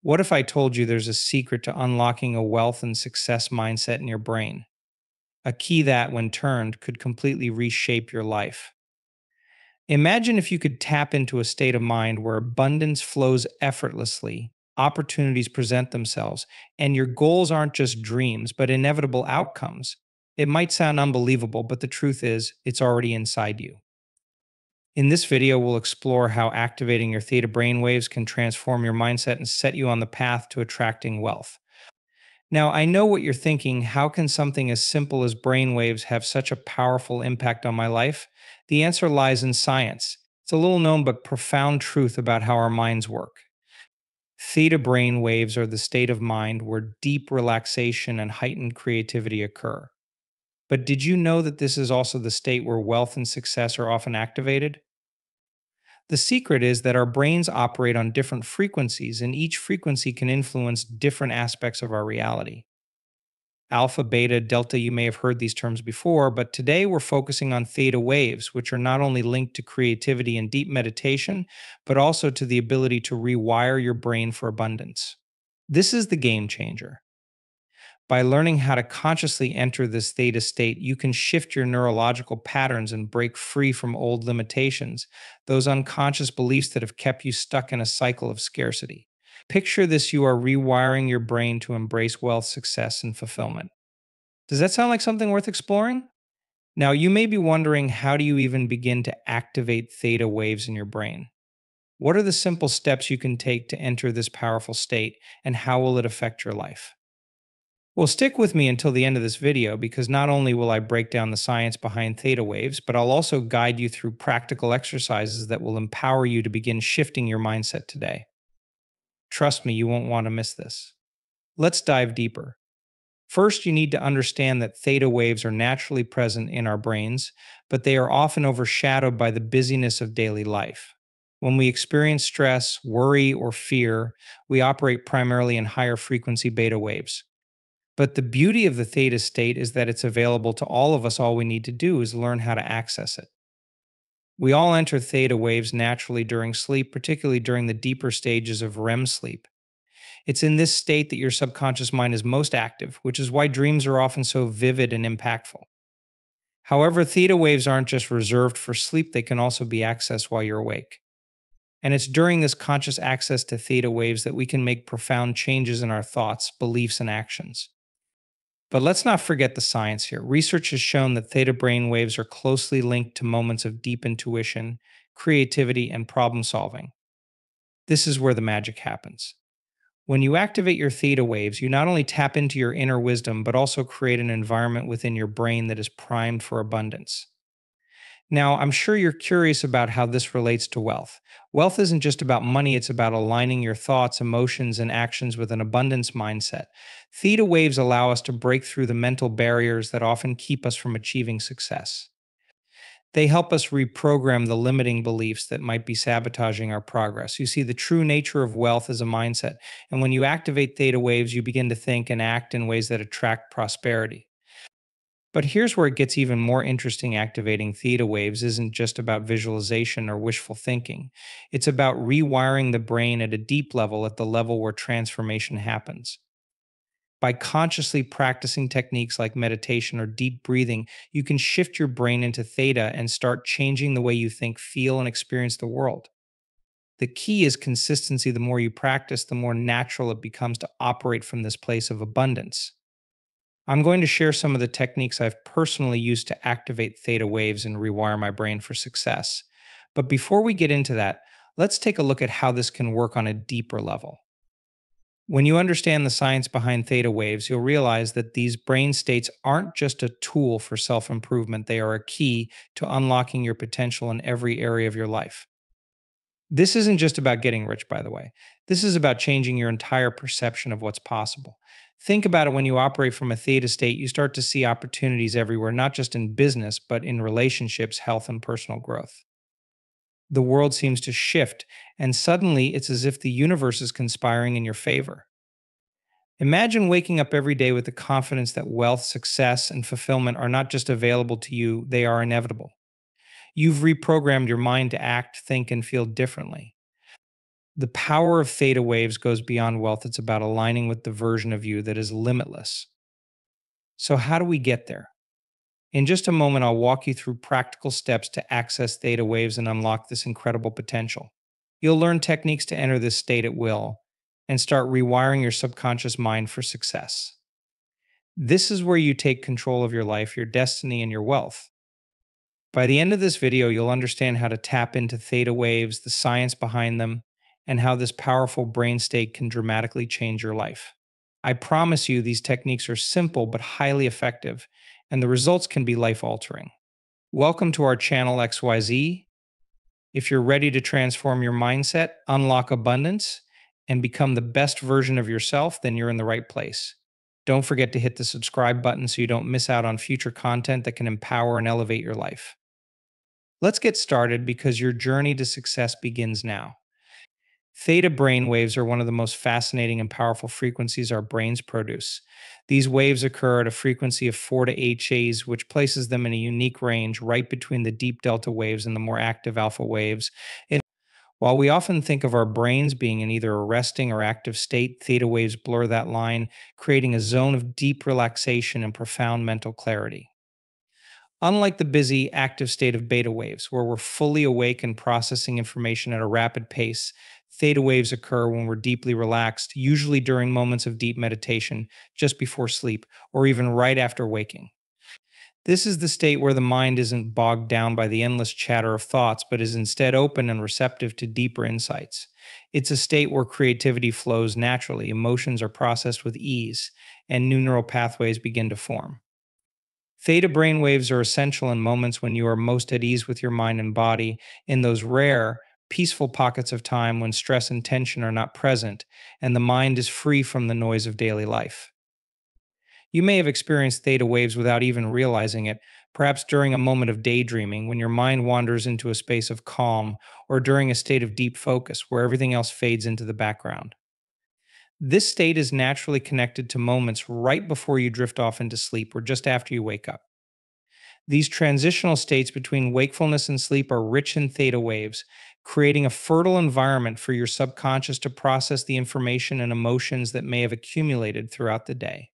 What if I told you there's a secret to unlocking a wealth and success mindset in your brain? A key that, when turned, could completely reshape your life. Imagine if you could tap into a state of mind where abundance flows effortlessly, opportunities present themselves, and your goals aren't just dreams, but inevitable outcomes. It might sound unbelievable, but the truth is, it's already inside you. In this video, we'll explore how activating your theta brainwaves can transform your mindset and set you on the path to attracting wealth. Now, I know what you're thinking. How can something as simple as brainwaves have such a powerful impact on my life? The answer lies in science. It's a little known but profound truth about how our minds work. Theta brainwaves are the state of mind where deep relaxation and heightened creativity occur. But did you know that this is also the state where wealth and success are often activated? The secret is that our brains operate on different frequencies, and each frequency can influence different aspects of our reality. Alpha, beta, delta, you may have heard these terms before, but today we're focusing on theta waves, which are not only linked to creativity and deep meditation, but also to the ability to rewire your brain for abundance. This is the game changer. By learning how to consciously enter this theta state, you can shift your neurological patterns and break free from old limitations, those unconscious beliefs that have kept you stuck in a cycle of scarcity. Picture this: you are rewiring your brain to embrace wealth, success, and fulfillment. Does that sound like something worth exploring? Now, you may be wondering, how do you even begin to activate theta waves in your brain? What are the simple steps you can take to enter this powerful state, and how will it affect your life? Well, stick with me until the end of this video, because not only will I break down the science behind theta waves, but I'll also guide you through practical exercises that will empower you to begin shifting your mindset today. Trust me, you won't want to miss this. Let's dive deeper. First, you need to understand that theta waves are naturally present in our brains, but they are often overshadowed by the busyness of daily life. When we experience stress, worry, or fear, we operate primarily in higher frequency beta waves. But the beauty of the theta state is that it's available to all of us. All we need to do is learn how to access it. We all enter theta waves naturally during sleep, particularly during the deeper stages of REM sleep. It's in this state that your subconscious mind is most active, which is why dreams are often so vivid and impactful. However, theta waves aren't just reserved for sleep, they can also be accessed while you're awake. And it's during this conscious access to theta waves that we can make profound changes in our thoughts, beliefs, and actions. But let's not forget the science here. Research has shown that theta brain waves are closely linked to moments of deep intuition, creativity, and problem solving. This is where the magic happens. When you activate your theta waves, you not only tap into your inner wisdom, but also create an environment within your brain that is primed for abundance. Now, I'm sure you're curious about how this relates to wealth. Wealth isn't just about money, it's about aligning your thoughts, emotions, and actions with an abundance mindset. Theta waves allow us to break through the mental barriers that often keep us from achieving success. They help us reprogram the limiting beliefs that might be sabotaging our progress. You see, the true nature of wealth is a mindset, and when you activate theta waves, you begin to think and act in ways that attract prosperity. But here's where it gets even more interesting. Activating theta waves isn't just about visualization or wishful thinking. It's about rewiring the brain at a deep level, at the level where transformation happens. By consciously practicing techniques like meditation or deep breathing, you can shift your brain into theta and start changing the way you think, feel, and experience the world. The key is consistency. The more you practice, the more natural it becomes to operate from this place of abundance. I'm going to share some of the techniques I've personally used to activate theta waves and rewire my brain for success. But before we get into that, let's take a look at how this can work on a deeper level. When you understand the science behind theta waves, you'll realize that these brain states aren't just a tool for self improvement, they are a key to unlocking your potential in every area of your life. This isn't just about getting rich, by the way. This is about changing your entire perception of what's possible. Think about it: when you operate from a theta state, you start to see opportunities everywhere, not just in business, but in relationships, health, and personal growth. The world seems to shift, and suddenly it's as if the universe is conspiring in your favor. Imagine waking up every day with the confidence that wealth, success, and fulfillment are not just available to you, they are inevitable. You've reprogrammed your mind to act, think, and feel differently. The power of theta waves goes beyond wealth. It's about aligning with the version of you that is limitless. So, how do we get there? In just a moment, I'll walk you through practical steps to access theta waves and unlock this incredible potential. You'll learn techniques to enter this state at will and start rewiring your subconscious mind for success. This is where you take control of your life, your destiny, and your wealth. By the end of this video, you'll understand how to tap into theta waves, the science behind them, and how this powerful brain state can dramatically change your life. I promise you, these techniques are simple but highly effective, and the results can be life altering. Welcome to our channel XYZ. If you're ready to transform your mindset, unlock abundance, and become the best version of yourself, then you're in the right place. Don't forget to hit the subscribe button so you don't miss out on future content that can empower and elevate your life. Let's get started because your journey to success begins now. Theta brain waves are one of the most fascinating and powerful frequencies our brains produce. These waves occur at a frequency of 4 to 8 Gs, which places them in a unique range right between the deep delta waves and the more active alpha waves. While we often think of our brains being in either a resting or active state, theta waves blur that line, creating a zone of deep relaxation and profound mental clarity. Unlike the busy, active state of beta waves, where we're fully awake and processing information at a rapid pace, theta waves occur when we're deeply relaxed, usually during moments of deep meditation, just before sleep, or even right after waking. This is the state where the mind isn't bogged down by the endless chatter of thoughts, but is instead open and receptive to deeper insights. It's a state where creativity flows naturally, emotions are processed with ease, and new neural pathways begin to form. Theta brainwaves are essential in moments when you are most at ease with your mind and body, in those rare, peaceful pockets of time when stress and tension are not present, and the mind is free from the noise of daily life. You may have experienced theta waves without even realizing it, perhaps during a moment of daydreaming when your mind wanders into a space of calm, or during a state of deep focus where everything else fades into the background. This state is naturally connected to moments right before you drift off into sleep or just after you wake up. These transitional states between wakefulness and sleep are rich in theta waves, creating a fertile environment for your subconscious to process the information and emotions that may have accumulated throughout the day.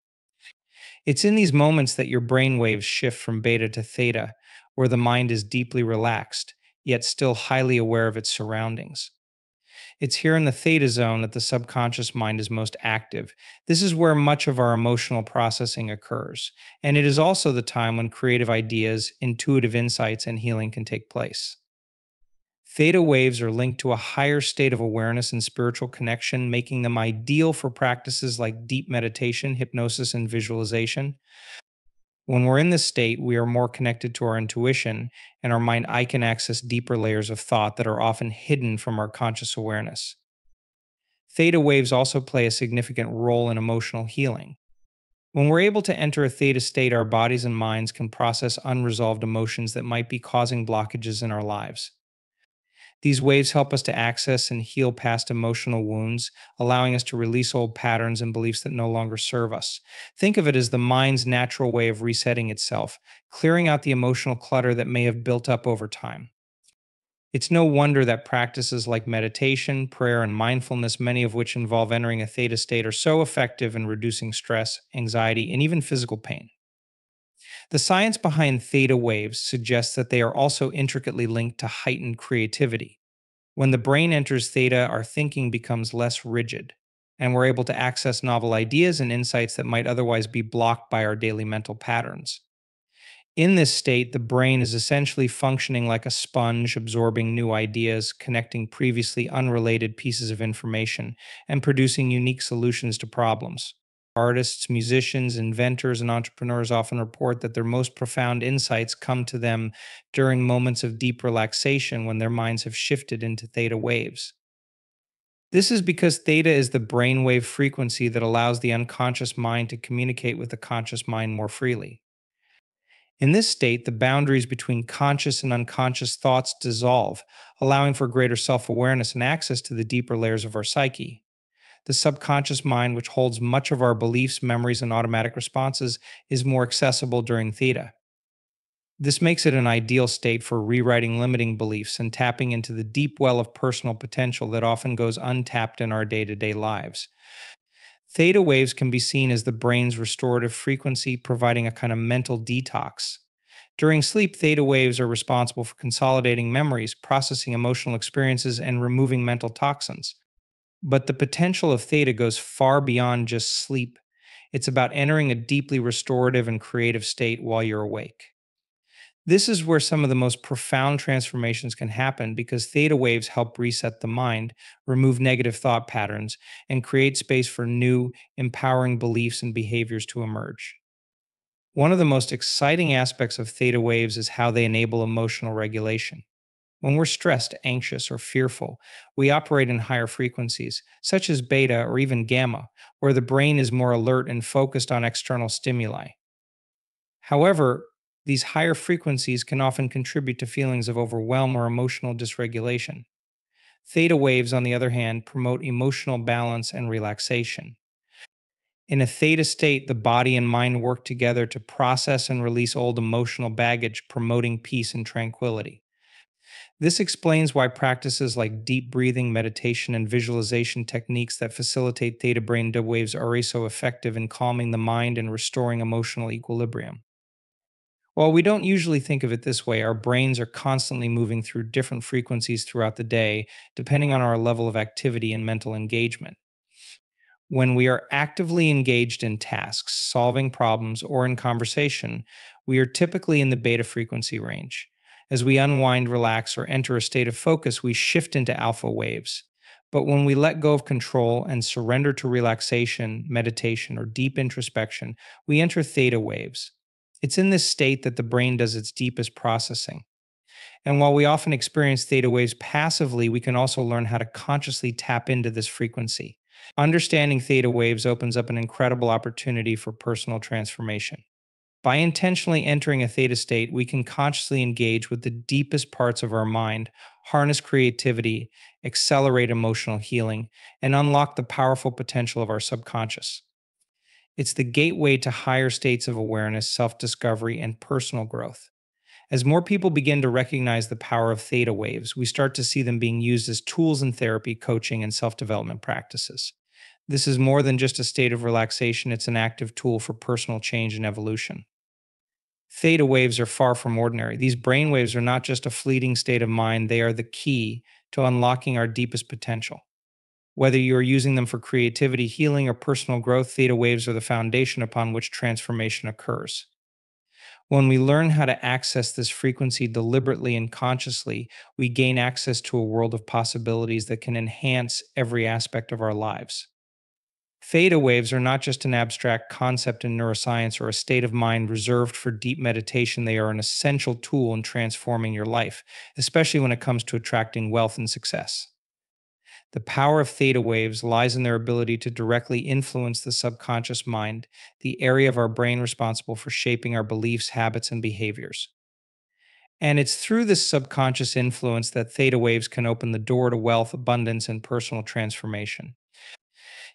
It's in these moments that your brain waves shift from beta to theta, where the mind is deeply relaxed, yet still highly aware of its surroundings. It's here in the theta zone that the subconscious mind is most active. This is where much of our emotional processing occurs, and it is also the time when creative ideas, intuitive insights, and healing can take place. Theta waves are linked to a higher state of awareness and spiritual connection, making them ideal for practices like deep meditation, hypnosis, and visualization. When we're in this state, we are more connected to our intuition, and our mind eye can access deeper layers of thought that are often hidden from our conscious awareness. Theta waves also play a significant role in emotional healing. When we're able to enter a theta state, our bodies and minds can process unresolved emotions that might be causing blockages in our lives. These waves help us to access and heal past emotional wounds, allowing us to release old patterns and beliefs that no longer serve us. Think of it as the mind's natural way of resetting itself, clearing out the emotional clutter that may have built up over time. It's no wonder that practices like meditation, prayer, and mindfulness, many of which involve entering a theta state, are so effective in reducing stress, anxiety, and even physical pain. The science behind theta waves suggests that they are also intricately linked to heightened creativity. When the brain enters theta, our thinking becomes less rigid, and we're able to access novel ideas and insights that might otherwise be blocked by our daily mental patterns. In this state, the brain is essentially functioning like a sponge, absorbing new ideas, connecting previously unrelated pieces of information, and producing unique solutions to problems. Artists, musicians, inventors, and entrepreneurs often report that their most profound insights come to them during moments of deep relaxation when their minds have shifted into theta waves. This is because theta is the brainwave frequency that allows the unconscious mind to communicate with the conscious mind more freely. In this state, the boundaries between conscious and unconscious thoughts dissolve, allowing for greater self awareness and access to the deeper layers of our psyche. The subconscious mind, which holds much of our beliefs, memories, and automatic responses, is more accessible during theta. This makes it an ideal state for rewriting limiting beliefs and tapping into the deep well of personal potential that often goes untapped in our day to day lives. Theta waves can be seen as the brain's restorative frequency, providing a kind of mental detox. During sleep, theta waves are responsible for consolidating memories, processing emotional experiences, and removing mental toxins. But the potential of theta goes far beyond just sleep. It's about entering a deeply restorative and creative state while you're awake. This is where some of the most profound transformations can happen because theta waves help reset the mind, remove negative thought patterns, and create space for new, empowering beliefs and behaviors to emerge. One of the most exciting aspects of theta waves is how they enable emotional regulation. When we're stressed, anxious, or fearful, we operate in higher frequencies, such as beta or even gamma, where the brain is more alert and focused on external stimuli. However, these higher frequencies can often contribute to feelings of overwhelm or emotional dysregulation. Theta waves, on the other hand, promote emotional balance and relaxation. In a theta state, the body and mind work together to process and release old emotional baggage, promoting peace and tranquility. This explains why practices like deep breathing, meditation, and visualization techniques that facilitate theta brain waves are so effective in calming the mind and restoring emotional equilibrium. While we don't usually think of it this way, our brains are constantly moving through different frequencies throughout the day, depending on our level of activity and mental engagement. When we are actively engaged in tasks, solving problems, or in conversation, we are typically in the beta frequency range. As we unwind, relax, or enter a state of focus, we shift into alpha waves. But when we let go of control and surrender to relaxation, meditation, or deep introspection, we enter theta waves. It's in this state that the brain does its deepest processing. And while we often experience theta waves passively, we can also learn how to consciously tap into this frequency. Understanding theta waves opens up an incredible opportunity for personal transformation. By intentionally entering a theta state, we can consciously engage with the deepest parts of our mind, harness creativity, accelerate emotional healing, and unlock the powerful potential of our subconscious. It's the gateway to higher states of awareness, self discovery, and personal growth. As more people begin to recognize the power of theta waves, we start to see them being used as tools in therapy, coaching, and self development practices. This is more than just a state of relaxation, it's an active tool for personal change and evolution. Theta waves are far from ordinary. These brain waves are not just a fleeting state of mind, they are the key to unlocking our deepest potential. Whether you are using them for creativity, healing, or personal growth, theta waves are the foundation upon which transformation occurs. When we learn how to access this frequency deliberately and consciously, we gain access to a world of possibilities that can enhance every aspect of our lives. Theta waves are not just an abstract concept in neuroscience or a state of mind reserved for deep meditation. They are an essential tool in transforming your life, especially when it comes to attracting wealth and success. The power of theta waves lies in their ability to directly influence the subconscious mind, the area of our brain responsible for shaping our beliefs, habits, and behaviors. And it's through this subconscious influence that theta waves can open the door to wealth, abundance, and personal transformation.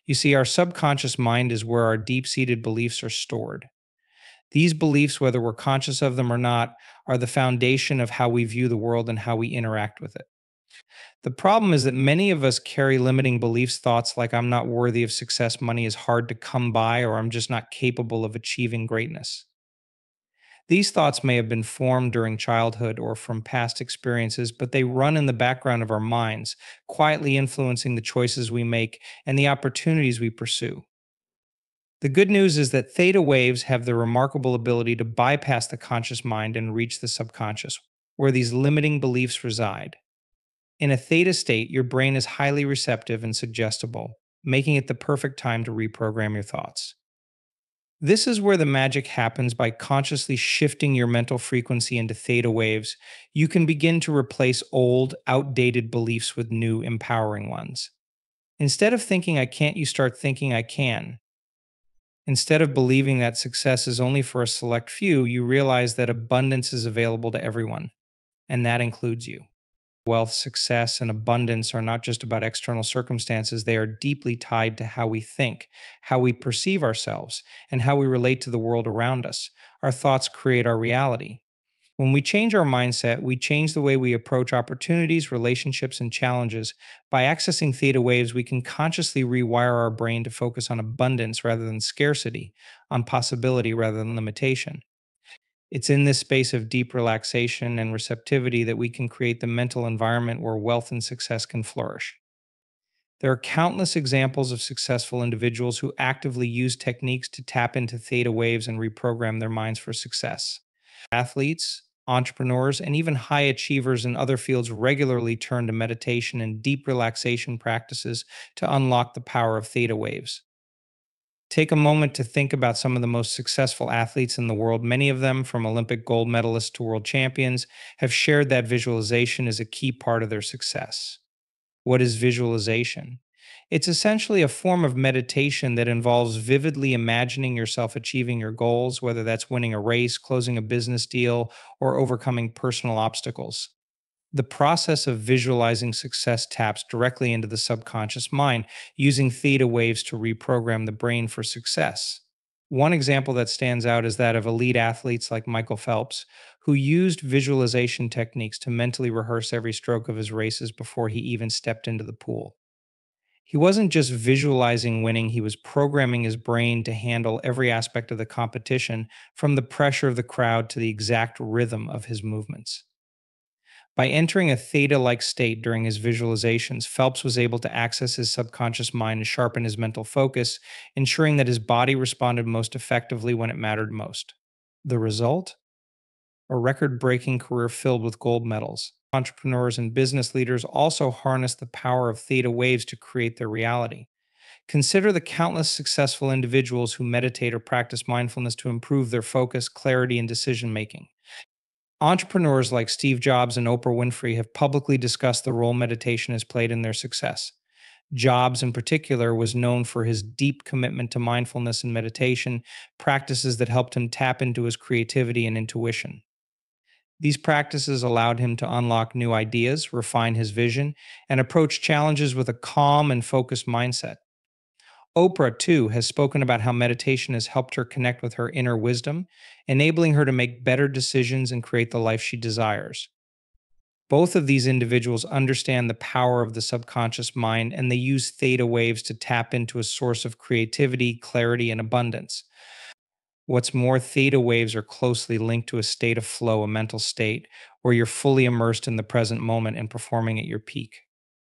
You see, our subconscious mind is where our deep seated beliefs are stored. These beliefs, whether we're conscious of them or not, are the foundation of how we view the world and how we interact with it. The problem is that many of us carry limiting beliefs, thoughts like I'm not worthy of success, money is hard to come by, or I'm just not capable of achieving greatness. These thoughts may have been formed during childhood or from past experiences, but they run in the background of our minds, quietly influencing the choices we make and the opportunities we pursue. The good news is that theta waves have the remarkable ability to bypass the conscious mind and reach the subconscious, where these limiting beliefs reside. In a theta state, your brain is highly receptive and suggestible, making it the perfect time to reprogram your thoughts. This is where the magic happens. By consciously shifting your mental frequency into theta waves. You can begin to replace old, outdated beliefs with new, empowering ones. Instead of thinking I can't, you start thinking I can. Instead of believing that success is only for a select few, you realize that abundance is available to everyone, and that includes you. Wealth, success, and abundance are not just about external circumstances, they are deeply tied to how we think, how we perceive ourselves, and how we relate to the world around us. Our thoughts create our reality. When we change our mindset, we change the way we approach opportunities, relationships, and challenges. By accessing theta waves, we can consciously rewire our brain to focus on abundance rather than scarcity, on possibility rather than limitation. It's in this space of deep relaxation and receptivity that we can create the mental environment where wealth and success can flourish. There are countless examples of successful individuals who actively use techniques to tap into theta waves and reprogram their minds for success. Athletes, entrepreneurs, and even high achievers in other fields regularly turn to meditation and deep relaxation practices to unlock the power of theta waves. Take a moment to think about some of the most successful athletes in the world. Many of them, from Olympic gold medalists to world champions, have shared that visualization is a key part of their success. What is visualization? It's essentially a form of meditation that involves vividly imagining yourself achieving your goals, whether that's winning a race, closing a business deal, or overcoming personal obstacles. The process of visualizing success taps directly into the subconscious mind, using theta waves to reprogram the brain for success. One example that stands out is that of elite athletes like Michael Phelps, who used visualization techniques to mentally rehearse every stroke of his races before he even stepped into the pool. He wasn't just visualizing winning, he was programming his brain to handle every aspect of the competition, from the pressure of the crowd to the exact rhythm of his movements. By entering a theta like state during his visualizations, Phelps was able to access his subconscious mind and sharpen his mental focus, ensuring that his body responded most effectively when it mattered most. The result? A record breaking career filled with gold medals. Entrepreneurs and business leaders also harness the power of theta waves to create their reality. Consider the countless successful individuals who meditate or practice mindfulness to improve their focus, clarity, and decision making. Entrepreneurs like Steve Jobs and Oprah Winfrey have publicly discussed the role meditation has played in their success. Jobs, in particular, was known for his deep commitment to mindfulness and meditation, practices that helped him tap into his creativity and intuition. These practices allowed him to unlock new ideas, refine his vision, and approach challenges with a calm and focused mindset. Oprah, too, has spoken about how meditation has helped her connect with her inner wisdom, enabling her to make better decisions and create the life she desires. Both of these individuals understand the power of the subconscious mind, and they use theta waves to tap into a source of creativity, clarity, and abundance. What's more, theta waves are closely linked to a state of flow, a mental state where you're fully immersed in the present moment and performing at your peak.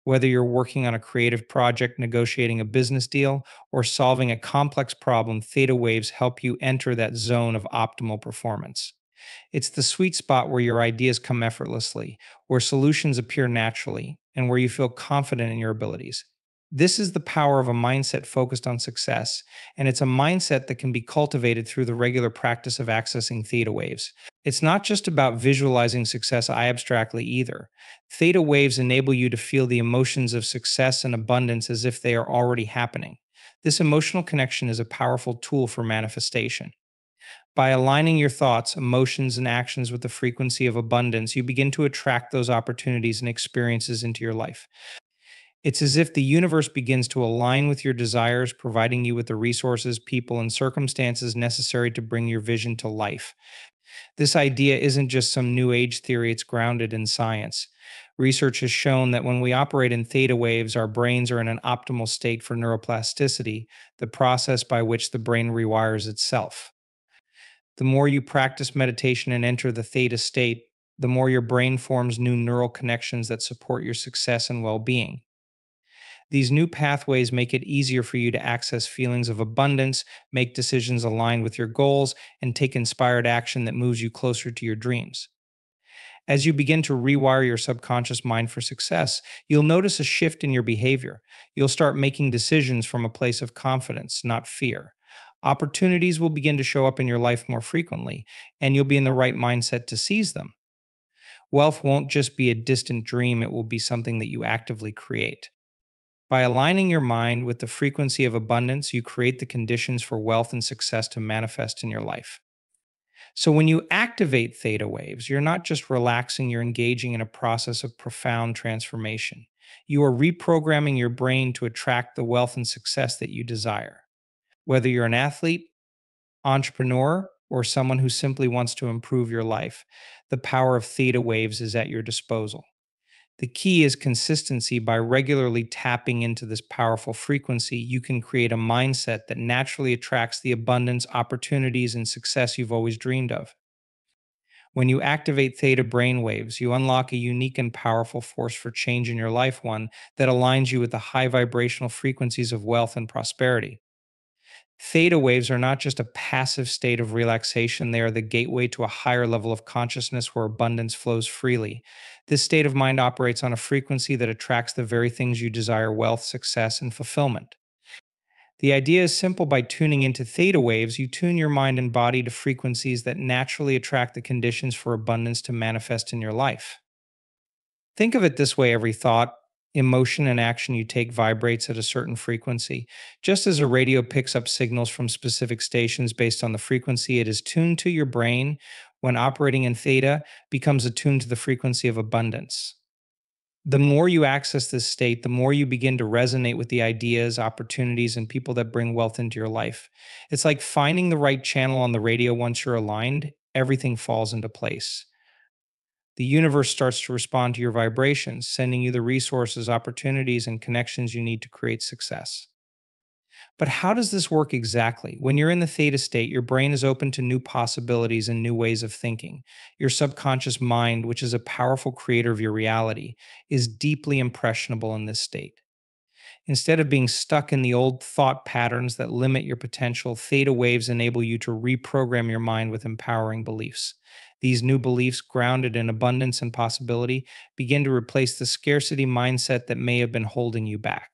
Whether you're working on a creative project, negotiating a business deal, or solving a complex problem, theta waves help you enter that zone of optimal performance. It's the sweet spot where your ideas come effortlessly, where solutions appear naturally, and where you feel confident in your abilities. This is the power of a mindset focused on success, and it's a mindset that can be cultivated through the regular practice of accessing theta waves. It's not just about visualizing success abstractly either. Theta waves enable you to feel the emotions of success and abundance as if they are already happening. This emotional connection is a powerful tool for manifestation. By aligning your thoughts, emotions, and actions with the frequency of abundance, you begin to attract those opportunities and experiences into your life. It's as if the universe begins to align with your desires, providing you with the resources, people, and circumstances necessary to bring your vision to life. This idea isn't just some new age theory, it's grounded in science. Research has shown that when we operate in theta waves, our brains are in an optimal state for neuroplasticity, the process by which the brain rewires itself. The more you practice meditation and enter the theta state, the more your brain forms new neural connections that support your success and well being. These new pathways make it easier for you to access feelings of abundance, make decisions aligned with your goals, and take inspired action that moves you closer to your dreams. As you begin to rewire your subconscious mind for success, you'll notice a shift in your behavior. You'll start making decisions from a place of confidence, not fear. Opportunities will begin to show up in your life more frequently, and you'll be in the right mindset to seize them. Wealth won't just be a distant dream, it will be something that you actively create. By aligning your mind with the frequency of abundance, you create the conditions for wealth and success to manifest in your life. So, when you activate theta waves, you're not just relaxing, you're engaging in a process of profound transformation. You are reprogramming your brain to attract the wealth and success that you desire. Whether you're an athlete, entrepreneur, or someone who simply wants to improve your life, the power of theta waves is at your disposal. The key is consistency. By regularly tapping into this powerful frequency, you can create a mindset that naturally attracts the abundance, opportunities, and success you've always dreamed of. When you activate theta brainwaves, you unlock a unique and powerful force for change in your life, one that aligns you with the high vibrational frequencies of wealth and prosperity. Theta waves are not just a passive state of relaxation, they are the gateway to a higher level of consciousness where abundance flows freely. This state of mind operates on a frequency that attracts the very things you desire: wealth, success, and fulfillment. The idea is simple. By tuning into theta waves, you tune your mind and body to frequencies that naturally attract the conditions for abundance to manifest in your life. Think of it this way: every thought, emotion, and action you take vibrates at a certain frequency. Just as a radio picks up signals from specific stations based on the frequency it is tuned to, your brain, when operating in theta, becomes attuned to the frequency of abundance. The more you access this state, the more you begin to resonate with the ideas, opportunities, and people that bring wealth into your life. It's like finding the right channel on the radio. Once you're aligned, everything falls into place. The universe starts to respond to your vibrations, sending you the resources, opportunities, and connections you need to create success. But how does this work exactly? When you're in the theta state, your brain is open to new possibilities and new ways of thinking. Your subconscious mind, which is a powerful creator of your reality, is deeply impressionable in this state. Instead of being stuck in the old thought patterns that limit your potential, theta waves enable you to reprogram your mind with empowering beliefs. These new beliefs, grounded in abundance and possibility, begin to replace the scarcity mindset that may have been holding you back.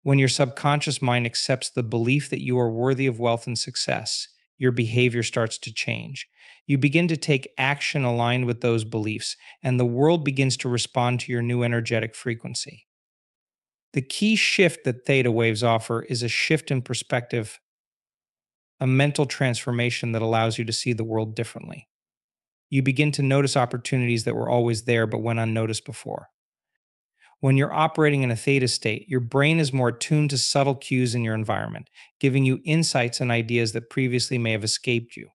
When your subconscious mind accepts the belief that you are worthy of wealth and success, your behavior starts to change. You begin to take action aligned with those beliefs, and the world begins to respond to your new energetic frequency. The key shift that theta waves offer is a shift in perspective, a mental transformation that allows you to see the world differently. You begin to notice opportunities that were always there but went unnoticed before. When you're operating in a theta state, your brain is more attuned to subtle cues in your environment, giving you insights and ideas that previously may have escaped you.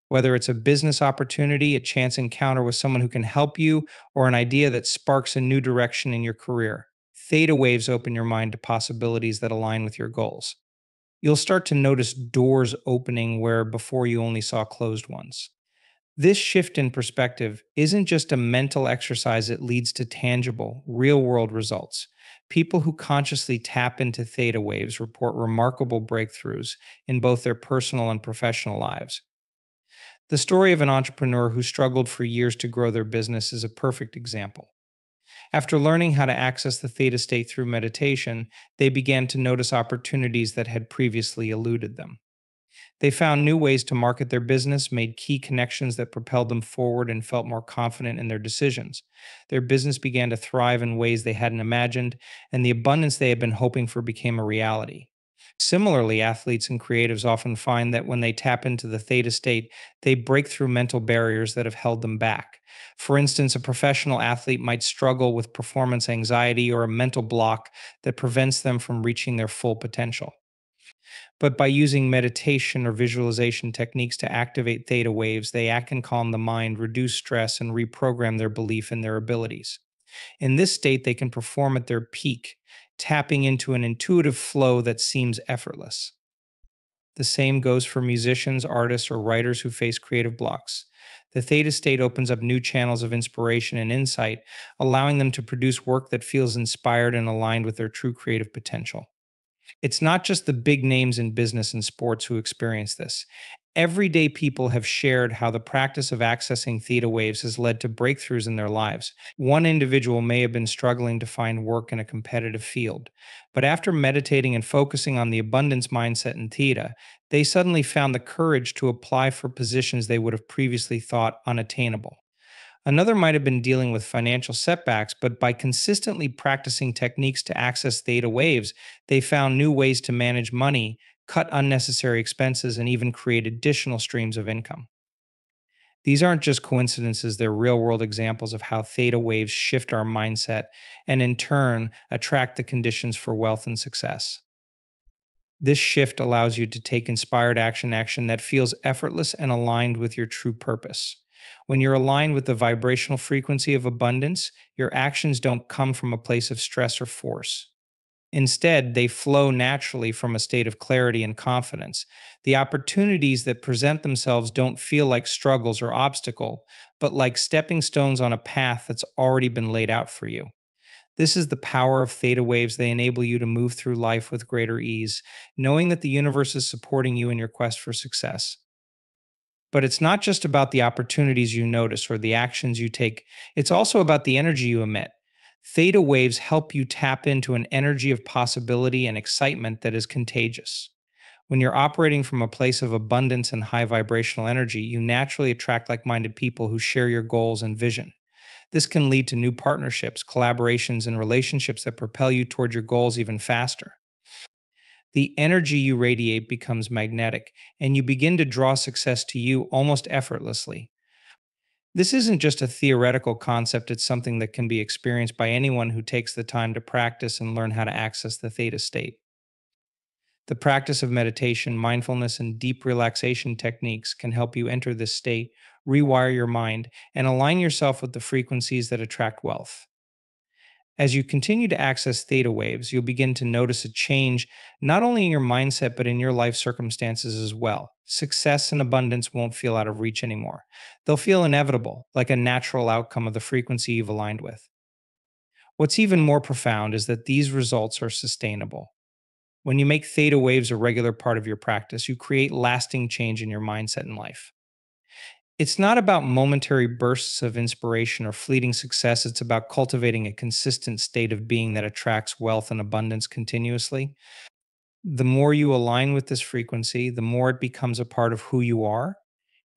Whether it's a business opportunity, a chance encounter with someone who can help you, or an idea that sparks a new direction in your career, theta waves open your mind to possibilities that align with your goals. You'll start to notice doors opening where before you only saw closed ones. This shift in perspective isn't just a mental exercise, it leads to tangible, real world results. People who consciously tap into theta waves report remarkable breakthroughs in both their personal and professional lives. The story of an entrepreneur who struggled for years to grow their business is a perfect example. After learning how to access the theta state through meditation, they began to notice opportunities that had previously eluded them. They found new ways to market their business, made key connections that propelled them forward, and felt more confident in their decisions. Their business began to thrive in ways they hadn't imagined, and the abundance they had been hoping for became a reality. Similarly, athletes and creatives often find that when they tap into the theta state, they break through mental barriers that have held them back. For instance, a professional athlete might struggle with performance anxiety or a mental block that prevents them from reaching their full potential. But by using meditation or visualization techniques to activate theta waves, they can calm the mind, reduce stress, and reprogram their belief in their abilities. In this state, they can perform at their peak, tapping into an intuitive flow that seems effortless. The same goes for musicians, artists, or writers who face creative blocks. The theta state opens up new channels of inspiration and insight, allowing them to produce work that feels inspired and aligned with their true creative potential. It's not just the big names in business and sports who experience this. Everyday people have shared how the practice of accessing theta waves has led to breakthroughs in their lives. One individual may have been struggling to find work in a competitive field, but after meditating and focusing on the abundance mindset in theta, they suddenly found the courage to apply for positions they would have previously thought unattainable. Another might have been dealing with financial setbacks, but by consistently practicing techniques to access theta waves, they found new ways to manage money, cut unnecessary expenses, and even create additional streams of income. These aren't just coincidences, they're real world examples of how theta waves shift our mindset and, in turn, attract the conditions for wealth and success. This shift allows you to take inspired action that feels effortless and aligned with your true purpose. When you're aligned with the vibrational frequency of abundance, your actions don't come from a place of stress or force. Instead, they flow naturally from a state of clarity and confidence. The opportunities that present themselves don't feel like struggles or obstacle, but like stepping stones on a path that's already been laid out for you. This is the power of theta waves. They enable you to move through life with greater ease, knowing that the universe is supporting you in your quest for success. But it's not just about the opportunities you notice or the actions you take, it's also about the energy you emit. Theta waves help you tap into an energy of possibility and excitement that is contagious. When you're operating from a place of abundance and high vibrational energy, you naturally attract like minded people who share your goals and vision. This can lead to new partnerships, collaborations, and relationships that propel you toward your goals even faster. The energy you radiate becomes magnetic, and you begin to draw success to you almost effortlessly. This isn't just a theoretical concept, it's something that can be experienced by anyone who takes the time to practice and learn how to access the theta state. The practice of meditation, mindfulness, and deep relaxation techniques can help you enter this state, rewire your mind, and align yourself with the frequencies that attract wealth. As you continue to access theta waves, you'll begin to notice a change not only in your mindset, but in your life circumstances as well. Success and abundance won't feel out of reach anymore. They'll feel inevitable, like a natural outcome of the frequency you've aligned with. What's even more profound is that these results are sustainable. When you make theta waves a regular part of your practice, you create lasting change in your mindset and life. It's not about momentary bursts of inspiration or fleeting success. It's about cultivating a consistent state of being that attracts wealth and abundance continuously. The more you align with this frequency, the more it becomes a part of who you are,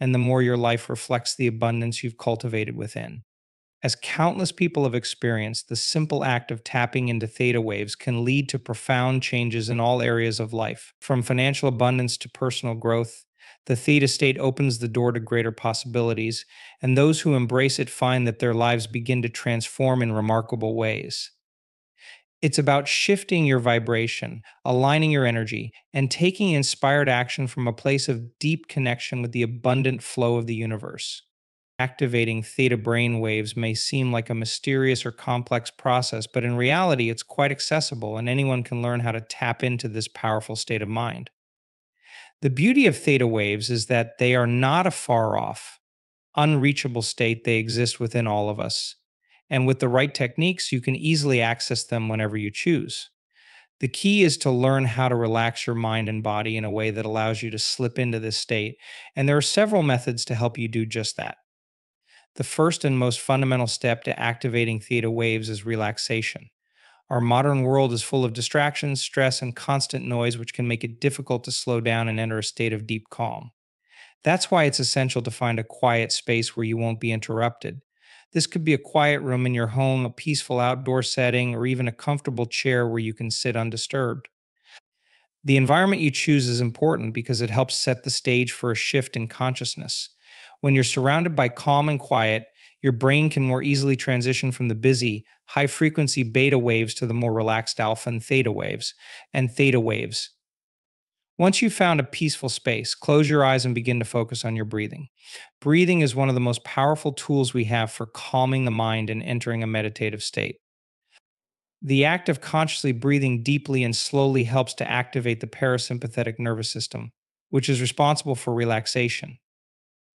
and the more your life reflects the abundance you've cultivated within. As countless people have experienced, the simple act of tapping into theta waves can lead to profound changes in all areas of life. From financial abundance to personal growth, the theta state opens the door to greater possibilities, and those who embrace it find that their lives begin to transform in remarkable ways. It's about shifting your vibration, aligning your energy, and taking inspired action from a place of deep connection with the abundant flow of the universe. Activating theta brain waves may seem like a mysterious or complex process, but in reality, it's quite accessible and anyone can learn how to tap into this powerful state of mind. The beauty of theta waves is that they are not a far off, unreachable state, they exist within all of us. And with the right techniques, you can easily access them whenever you choose. The key is to learn how to relax your mind and body in a way that allows you to slip into this state, and there are several methods to help you do just that. The first and most fundamental step to activating theta waves is relaxation. Our modern world is full of distractions, stress, and constant noise, which can make it difficult to slow down and enter a state of deep calm. That's why it's essential to find a quiet space where you won't be interrupted. This could be a quiet room in your home, a peaceful outdoor setting, or even a comfortable chair where you can sit undisturbed. The environment you choose is important because it helps set the stage for a shift in consciousness. When you're surrounded by calm and quiet, your brain can more easily transition from the busy, high frequency beta waves to the more relaxed alpha and theta waves. Once you've found a peaceful space, close your eyes and begin to focus on your breathing. Breathing is one of the most powerful tools we have for calming the mind and entering a meditative state. The act of consciously breathing deeply and slowly helps to activate the parasympathetic nervous system, which is responsible for relaxation.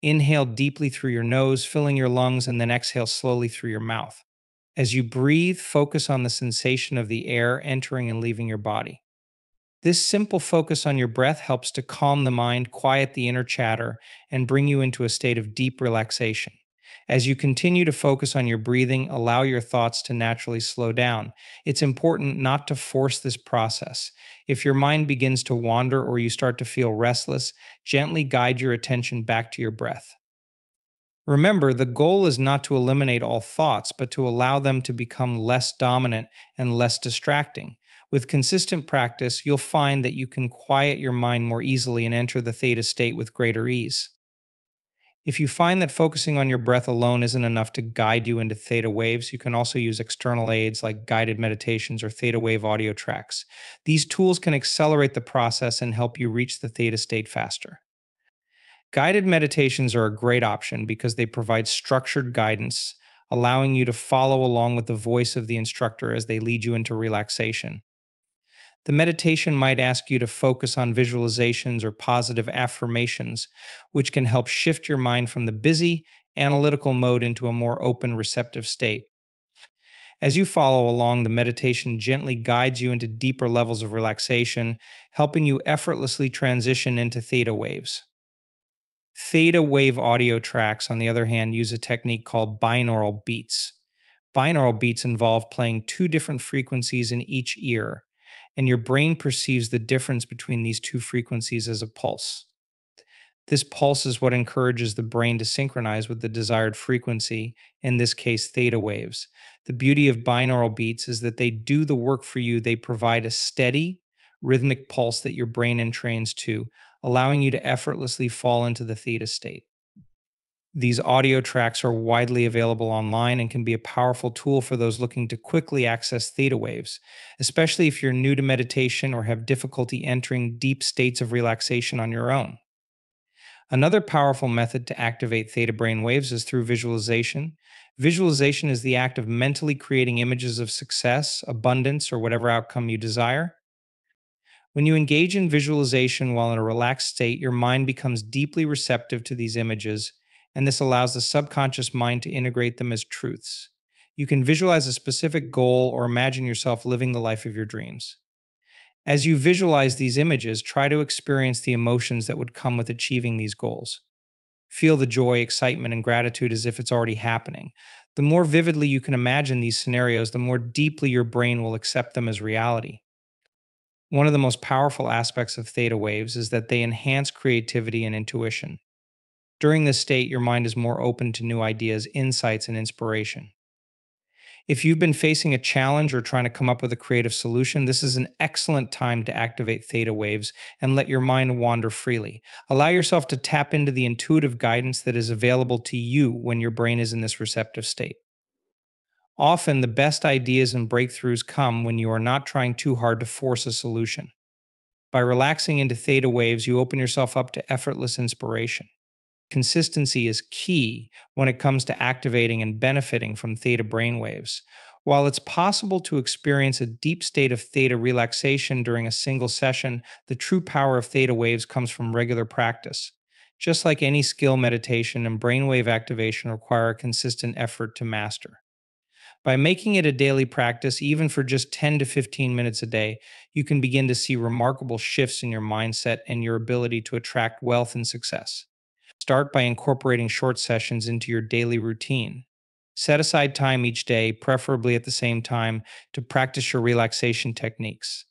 Inhale deeply through your nose, filling your lungs, and then exhale slowly through your mouth. As you breathe, focus on the sensation of the air entering and leaving your body. This simple focus on your breath helps to calm the mind, quiet the inner chatter, and bring you into a state of deep relaxation. As you continue to focus on your breathing, allow your thoughts to naturally slow down. It's important not to force this process. If your mind begins to wander or you start to feel restless, gently guide your attention back to your breath. Remember, the goal is not to eliminate all thoughts, but to allow them to become less dominant and less distracting. With consistent practice, you'll find that you can quiet your mind more easily and enter the theta state with greater ease. If you find that focusing on your breath alone isn't enough to guide you into theta waves, you can also use external aids like guided meditations or theta wave audio tracks. These tools can accelerate the process and help you reach the theta state faster. Guided meditations are a great option because they provide structured guidance, allowing you to follow along with the voice of the instructor as they lead you into relaxation. The meditation might ask you to focus on visualizations or positive affirmations, which can help shift your mind from the busy, analytical mode into a more open, receptive state. As you follow along, the meditation gently guides you into deeper levels of relaxation, helping you effortlessly transition into theta waves. Theta wave audio tracks, on the other hand, use a technique called binaural beats. Binaural beats involve playing two different frequencies in each ear, and your brain perceives the difference between these two frequencies as a pulse. This pulse is what encourages the brain to synchronize with the desired frequency, in this case, theta waves. The beauty of binaural beats is that they do the work for you. They provide a steady, rhythmic pulse that your brain entrains to, allowing you to effortlessly fall into the theta state. These audio tracks are widely available online and can be a powerful tool for those looking to quickly access theta waves, especially if you're new to meditation or have difficulty entering deep states of relaxation on your own. Another powerful method to activate theta brain waves is through visualization. Visualization is the act of mentally creating images of success, abundance, or whatever outcome you desire. When you engage in visualization while in a relaxed state, your mind becomes deeply receptive to these images, and this allows the subconscious mind to integrate them as truths. You can visualize a specific goal or imagine yourself living the life of your dreams. As you visualize these images, try to experience the emotions that would come with achieving these goals. Feel the joy, excitement, and gratitude as if it's already happening. The more vividly you can imagine these scenarios, the more deeply your brain will accept them as reality. One of the most powerful aspects of theta waves is that they enhance creativity and intuition. During this state, your mind is more open to new ideas, insights, and inspiration. If you've been facing a challenge or trying to come up with a creative solution, this is an excellent time to activate theta waves and let your mind wander freely. Allow yourself to tap into the intuitive guidance that is available to you when your brain is in this receptive state. Often, the best ideas and breakthroughs come when you are not trying too hard to force a solution. By relaxing into theta waves, you open yourself up to effortless inspiration. Consistency is key when it comes to activating and benefiting from theta brainwaves. While it's possible to experience a deep state of theta relaxation during a single session, the true power of theta waves comes from regular practice. Just like any skill, meditation and brainwave activation require a consistent effort to master. By making it a daily practice, even for just 10 to 15 minutes a day, you can begin to see remarkable shifts in your mindset and your ability to attract wealth and success. Start by incorporating short sessions into your daily routine. Set aside time each day, preferably at the same time, to practice your relaxation techniques.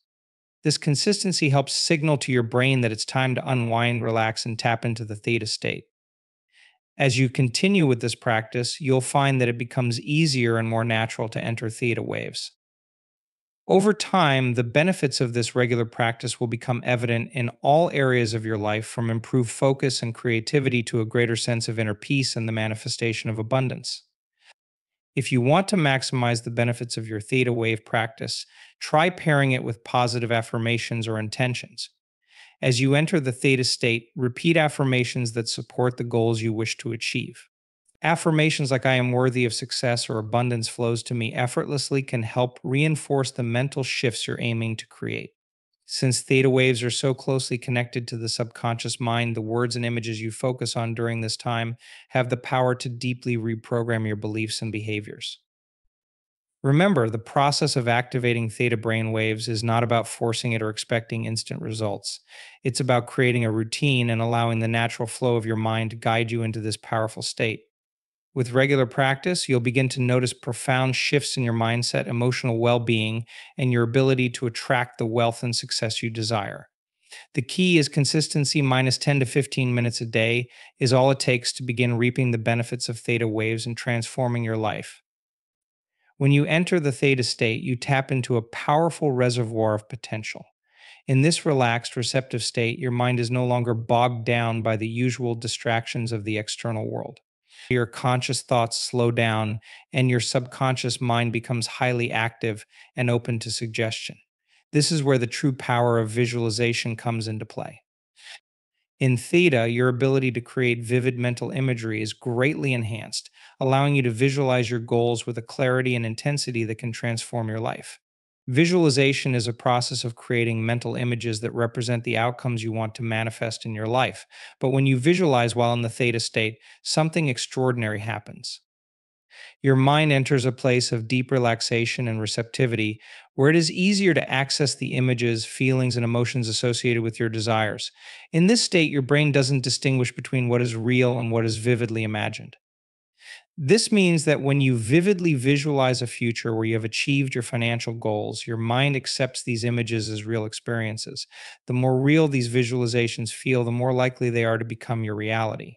This consistency helps signal to your brain that it's time to unwind, relax, and tap into the theta state. As you continue with this practice, you'll find that it becomes easier and more natural to enter theta waves. Over time, the benefits of this regular practice will become evident in all areas of your life, from improved focus and creativity to a greater sense of inner peace and the manifestation of abundance. If you want to maximize the benefits of your theta wave practice, try pairing it with positive affirmations or intentions. As you enter the theta state, repeat affirmations that support the goals you wish to achieve. Affirmations like "I am worthy of success" or "abundance flows to me effortlessly" can help reinforce the mental shifts you're aiming to create. Since theta waves are so closely connected to the subconscious mind, the words and images you focus on during this time have the power to deeply reprogram your beliefs and behaviors. Remember, the process of activating theta brain waves is not about forcing it or expecting instant results. It's about creating a routine and allowing the natural flow of your mind to guide you into this powerful state. With regular practice, you'll begin to notice profound shifts in your mindset, emotional well being, and your ability to attract the wealth and success you desire. The key is consistency. Minus 10 to 15 minutes a day is all it takes to begin reaping the benefits of theta waves and transforming your life. When you enter the theta state, you tap into a powerful reservoir of potential. In this relaxed, receptive state, your mind is no longer bogged down by the usual distractions of the external world. Your conscious thoughts slow down, and your subconscious mind becomes highly active and open to suggestion. This is where the true power of visualization comes into play. In theta, your ability to create vivid mental imagery is greatly enhanced, allowing you to visualize your goals with a clarity and intensity that can transform your life. Visualization is a process of creating mental images that represent the outcomes you want to manifest in your life. But when you visualize while in the theta state, something extraordinary happens. Your mind enters a place of deep relaxation and receptivity where it is easier to access the images, feelings, and emotions associated with your desires. In this state, your brain doesn't distinguish between what is real and what is vividly imagined. This means that when you vividly visualize a future where you have achieved your financial goals, your mind accepts these images as real experiences. The more real these visualizations feel, the more likely they are to become your reality.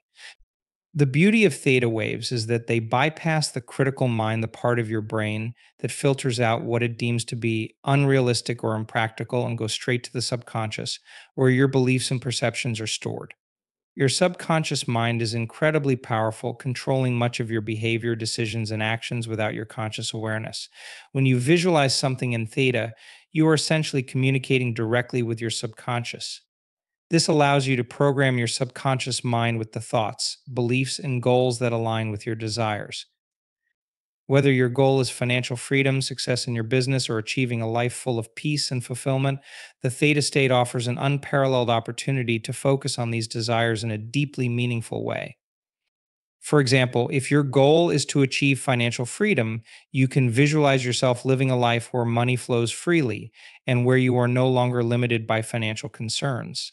The beauty of theta waves is that they bypass the critical mind, the part of your brain that filters out what it deems to be unrealistic or impractical, and go straight to the subconscious, where your beliefs and perceptions are stored. Your subconscious mind is incredibly powerful, controlling much of your behavior, decisions, and actions without your conscious awareness. When you visualize something in theta, you are essentially communicating directly with your subconscious. This allows you to program your subconscious mind with the thoughts, beliefs, and goals that align with your desires. Whether your goal is financial freedom, success in your business, or achieving a life full of peace and fulfillment, the theta state offers an unparalleled opportunity to focus on these desires in a deeply meaningful way. For example, if your goal is to achieve financial freedom, you can visualize yourself living a life where money flows freely and where you are no longer limited by financial concerns.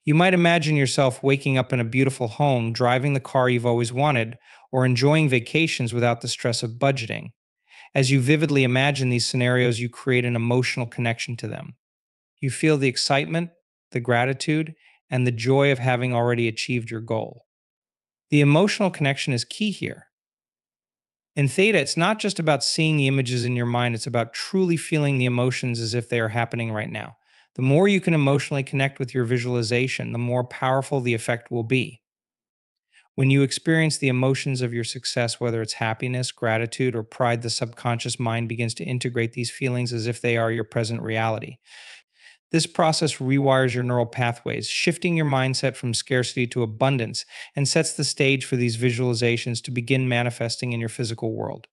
You might imagine yourself waking up in a beautiful home, driving the car you've always wanted, or enjoying vacations without the stress of budgeting. As you vividly imagine these scenarios, you create an emotional connection to them. You feel the excitement, the gratitude, and the joy of having already achieved your goal. The emotional connection is key here. In theta, it's not just about seeing the images in your mind, it's about truly feeling the emotions as if they are happening right now. The more you can emotionally connect with your visualization, the more powerful the effect will be. When you experience the emotions of your success, whether it's happiness, gratitude, or pride, the subconscious mind begins to integrate these feelings as if they are your present reality. This process rewires your neural pathways, shifting your mindset from scarcity to abundance, and sets the stage for these visualizations to begin manifesting in your physical world.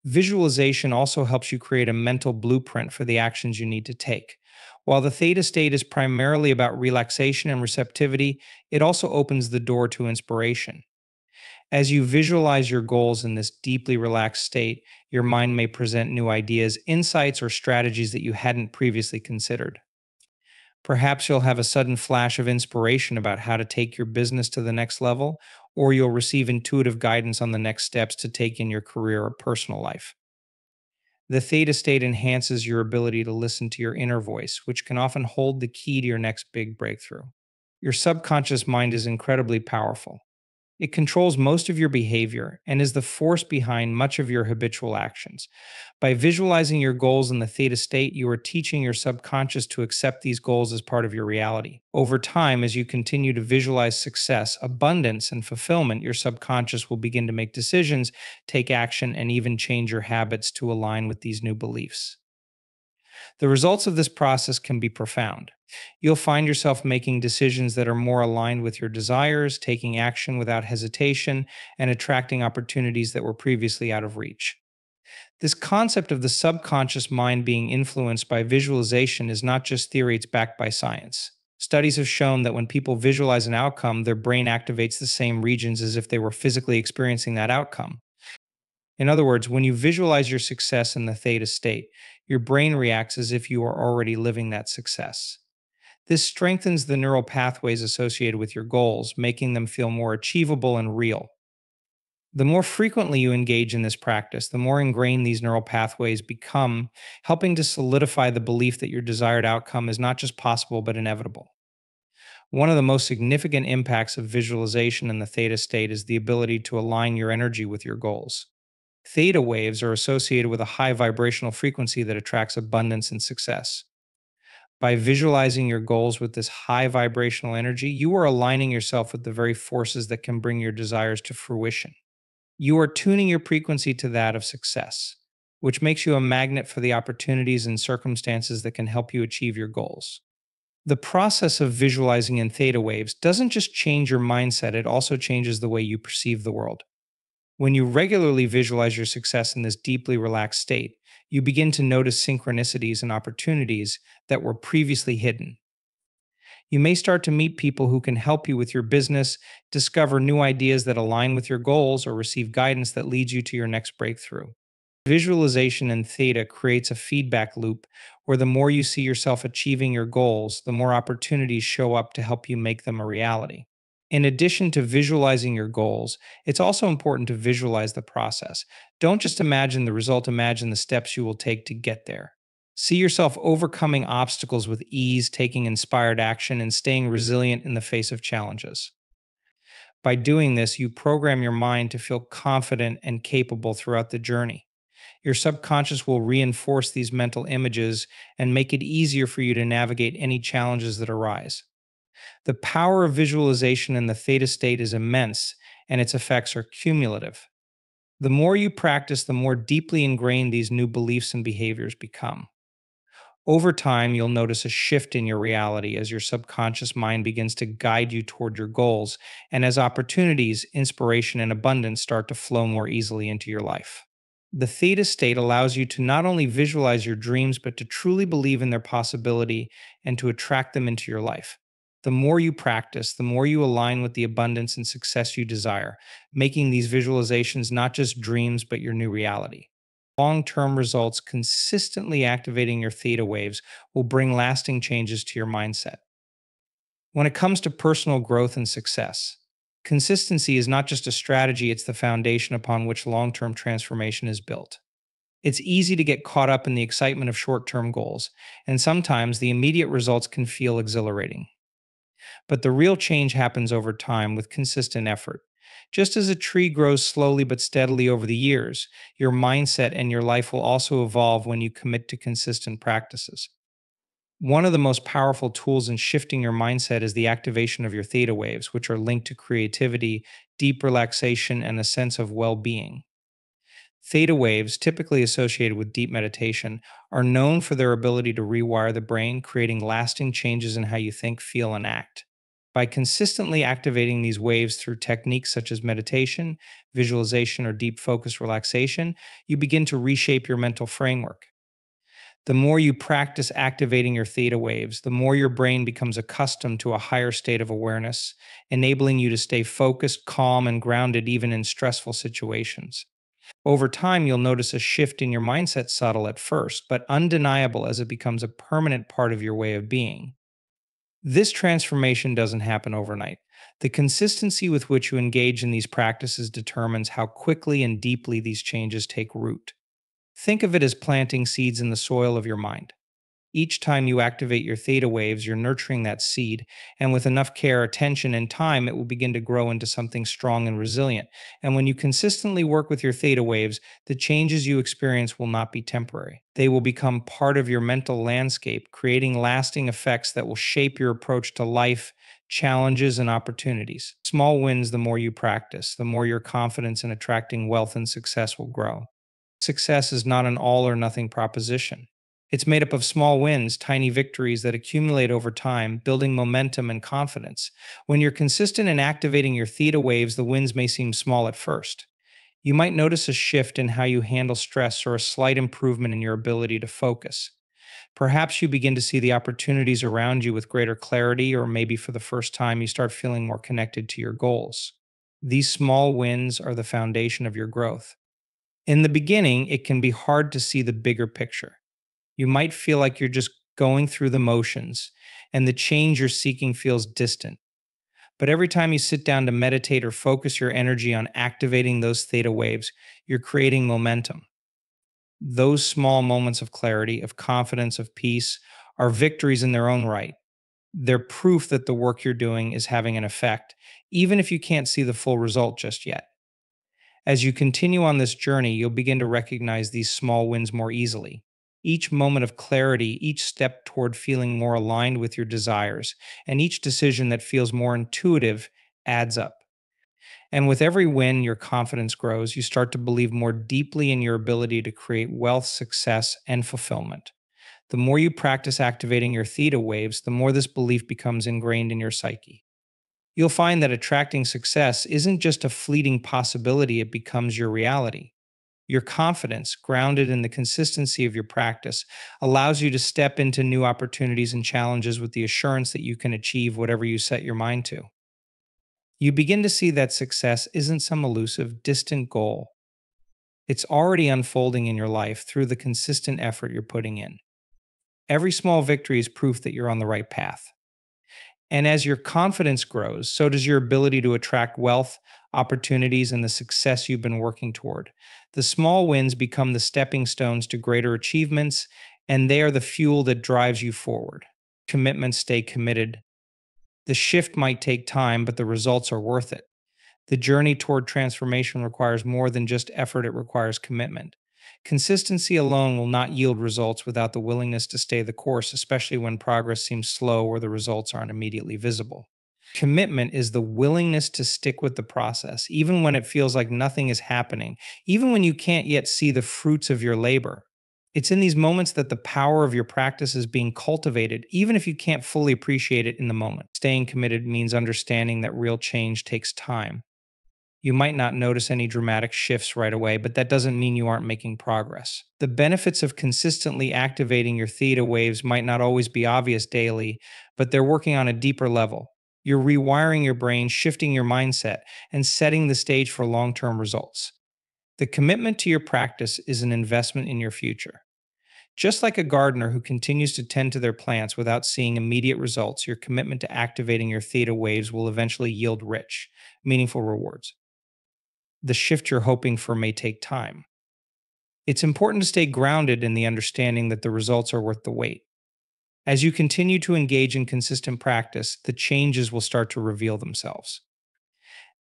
Visualization also helps you create a mental blueprint for the actions you need to take. While the theta state is primarily about relaxation and receptivity, it also opens the door to inspiration. As you visualize your goals in this deeply relaxed state, your mind may present new ideas, insights, or strategies that you hadn't previously considered. Perhaps you'll have a sudden flash of inspiration about how to take your business to the next level, or you'll receive intuitive guidance on the next steps to take in your career or personal life. The theta state enhances your ability to listen to your inner voice, which can often hold the key to your next big breakthrough. Your subconscious mind is incredibly powerful. It controls most of your behavior and is the force behind much of your habitual actions. By visualizing your goals in the theta state, you are teaching your subconscious to accept these goals as part of your reality. Over time, as you continue to visualize success, abundance, and fulfillment, your subconscious will begin to make decisions, take action, and even change your habits to align with these new beliefs. The results of this process can be profound. You'll find yourself making decisions that are more aligned with your desires, taking action without hesitation, and attracting opportunities that were previously out of reach. This concept of the subconscious mind being influenced by visualization is not just theory, it's backed by science. Studies have shown that when people visualize an outcome, their brain activates the same regions as if they were physically experiencing that outcome. In other words, when you visualize your success in the theta state, your brain reacts as if you are already living that success. This strengthens the neural pathways associated with your goals, making them feel more achievable and real. The more frequently you engage in this practice, the more ingrained these neural pathways become, helping to solidify the belief that your desired outcome is not just possible but inevitable. One of the most significant impacts of visualization in the theta state is the ability to align your energy with your goals. Theta waves are associated with a high vibrational frequency that attracts abundance and success. By visualizing your goals with this high vibrational energy, you are aligning yourself with the very forces that can bring your desires to fruition. You are tuning your frequency to that of success, which makes you a magnet for the opportunities and circumstances that can help you achieve your goals. The process of visualizing in theta waves doesn't just change your mindset, it also changes the way you perceive the world. When you regularly visualize your success in this deeply relaxed state, you begin to notice synchronicities and opportunities that were previously hidden. You may start to meet people who can help you with your business, discover new ideas that align with your goals, or receive guidance that leads you to your next breakthrough. Visualization in theta creates a feedback loop where the more you see yourself achieving your goals, the more opportunities show up to help you make them a reality. In addition to visualizing your goals, it's also important to visualize the process. Don't just imagine the result, imagine the steps you will take to get there. See yourself overcoming obstacles with ease, taking inspired action, and staying resilient in the face of challenges. By doing this, you program your mind to feel confident and capable throughout the journey. Your subconscious will reinforce these mental images and make it easier for you to navigate any challenges that arise. The power of visualization in the theta state is immense, and its effects are cumulative. The more you practice, the more deeply ingrained these new beliefs and behaviors become. Over time, you'll notice a shift in your reality as your subconscious mind begins to guide you toward your goals, and as opportunities, inspiration, and abundance start to flow more easily into your life. The theta state allows you to not only visualize your dreams, but to truly believe in their possibility and to attract them into your life. The more you practice, the more you align with the abundance and success you desire, making these visualizations not just dreams, but your new reality. Long-term results, consistently activating your theta waves, will bring lasting changes to your mindset. When it comes to personal growth and success, consistency is not just a strategy, it's the foundation upon which long-term transformation is built. It's easy to get caught up in the excitement of short-term goals, and sometimes the immediate results can feel exhilarating. But the real change happens over time with consistent effort. Just as a tree grows slowly but steadily over the years, your mindset and your life will also evolve when you commit to consistent practices. One of the most powerful tools in shifting your mindset is the activation of your theta waves, which are linked to creativity, deep relaxation, and a sense of well being. Theta waves, typically associated with deep meditation, are known for their ability to rewire the brain, creating lasting changes in how you think, feel, and act. By consistently activating these waves through techniques such as meditation, visualization, or deep focus relaxation, you begin to reshape your mental framework. The more you practice activating your theta waves, the more your brain becomes accustomed to a higher state of awareness, enabling you to stay focused, calm, and grounded even in stressful situations. Over time, you'll notice a shift in your mindset, subtle at first, but undeniable as it becomes a permanent part of your way of being. This transformation doesn't happen overnight. The consistency with which you engage in these practices determines how quickly and deeply these changes take root. Think of it as planting seeds in the soil of your mind. Each time you activate your theta waves, you're nurturing that seed, and with enough care, attention, and time, it will begin to grow into something strong and resilient. And when you consistently work with your theta waves, the changes you experience will not be temporary. They will become part of your mental landscape, creating lasting effects that will shape your approach to life, challenges, and opportunities. Small wins, the more you practice, the more your confidence in attracting wealth and success will grow. Success is not an all or nothing proposition. It's made up of small wins, tiny victories that accumulate over time, building momentum and confidence. When you're consistent in activating your theta waves, the wins may seem small at first. You might notice a shift in how you handle stress or a slight improvement in your ability to focus. Perhaps you begin to see the opportunities around you with greater clarity, or maybe for the first time, you start feeling more connected to your goals. These small wins are the foundation of your growth. In the beginning, it can be hard to see the bigger picture. You might feel like you're just going through the motions, and the change you're seeking feels distant. But every time you sit down to meditate or focus your energy on activating those theta waves, you're creating momentum. Those small moments of clarity, of confidence, of peace are victories in their own right. They're proof that the work you're doing is having an effect, even if you can't see the full result just yet. As you continue on this journey, you'll begin to recognize these small wins more easily. Each moment of clarity, each step toward feeling more aligned with your desires, and each decision that feels more intuitive adds up. And with every win, your confidence grows. You start to believe more deeply in your ability to create wealth, success, and fulfillment. The more you practice activating your theta waves, the more this belief becomes ingrained in your psyche. You'll find that attracting success isn't just a fleeting possibility, it becomes your reality. Your confidence, grounded in the consistency of your practice, allows you to step into new opportunities and challenges with the assurance that you can achieve whatever you set your mind to. You begin to see that success isn't some elusive, distant goal. It's already unfolding in your life through the consistent effort you're putting in. Every small victory is proof that you're on the right path. And as your confidence grows, so does your ability to attract wealth, opportunities, and the success you've been working toward. The small wins become the stepping stones to greater achievements, and they are the fuel that drives you forward. Commitments stay committed. The shift might take time, but the results are worth it. The journey toward transformation requires more than just effort, it requires commitment. Consistency alone will not yield results without the willingness to stay the course, especially when progress seems slow or the results aren't immediately visible. Commitment is the willingness to stick with the process, even when it feels like nothing is happening, even when you can't yet see the fruits of your labor. It's in these moments that the power of your practice is being cultivated, even if you can't fully appreciate it in the moment. Staying committed means understanding that real change takes time. You might not notice any dramatic shifts right away, but that doesn't mean you aren't making progress. The benefits of consistently activating your theta waves might not always be obvious daily, but they're working on a deeper level. You're rewiring your brain, shifting your mindset, and setting the stage for long term results. The commitment to your practice is an investment in your future. Just like a gardener who continues to tend to their plants without seeing immediate results, your commitment to activating your theta waves will eventually yield rich, meaningful rewards. The shift you're hoping for may take time. It's important to stay grounded in the understanding that the results are worth the wait. As you continue to engage in consistent practice, the changes will start to reveal themselves.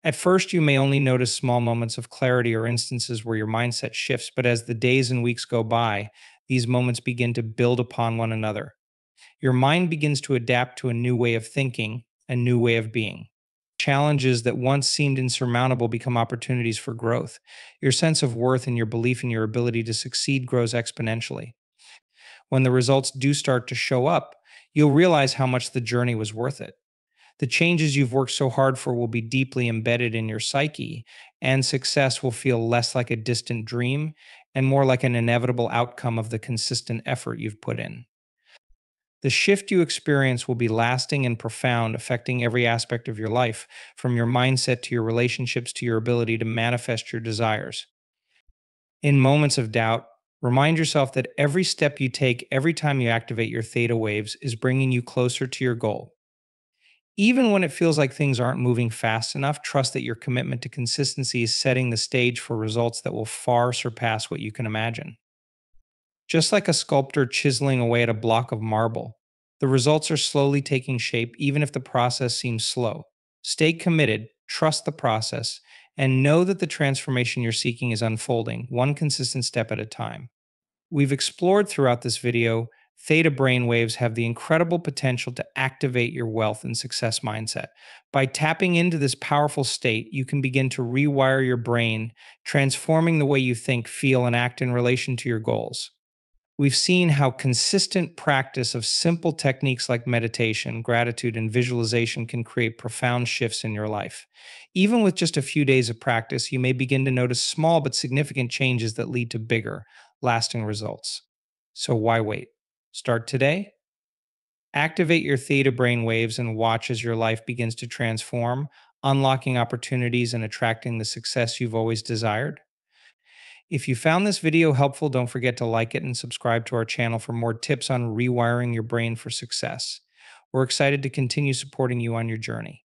At first, you may only notice small moments of clarity or instances where your mindset shifts, but as the days and weeks go by, these moments begin to build upon one another. Your mind begins to adapt to a new way of thinking, a new way of being. Challenges that once seemed insurmountable become opportunities for growth. Your sense of worth and your belief in your ability to succeed grows exponentially. When the results do start to show up, you'll realize how much the journey was worth it. The changes you've worked so hard for will be deeply embedded in your psyche, and success will feel less like a distant dream and more like an inevitable outcome of the consistent effort you've put in. The shift you experience will be lasting and profound, affecting every aspect of your life, from your mindset to your relationships to your ability to manifest your desires. In moments of doubt, remind yourself that every step you take, every time you activate your theta waves, is bringing you closer to your goal. Even when it feels like things aren't moving fast enough, trust that your commitment to consistency is setting the stage for results that will far surpass what you can imagine. Just like a sculptor chiseling away at a block of marble, the results are slowly taking shape even if the process seems slow. Stay committed, trust the process, and know that the transformation you're seeking is unfolding, one consistent step at a time. We've explored throughout this video, theta brainwaves have the incredible potential to activate your wealth and success mindset. By tapping into this powerful state, you can begin to rewire your brain, transforming the way you think, feel, and act in relation to your goals. We've seen how consistent practice of simple techniques like meditation, gratitude, and visualization can create profound shifts in your life. Even with just a few days of practice, you may begin to notice small but significant changes that lead to bigger, lasting results. So why wait? Start today. Activate your theta brain waves and watch as your life begins to transform, unlocking opportunities and attracting the success you've always desired. If you found this video helpful, don't forget to like it and subscribe to our channel for more tips on rewiring your brain for success. We're excited to continue supporting you on your journey.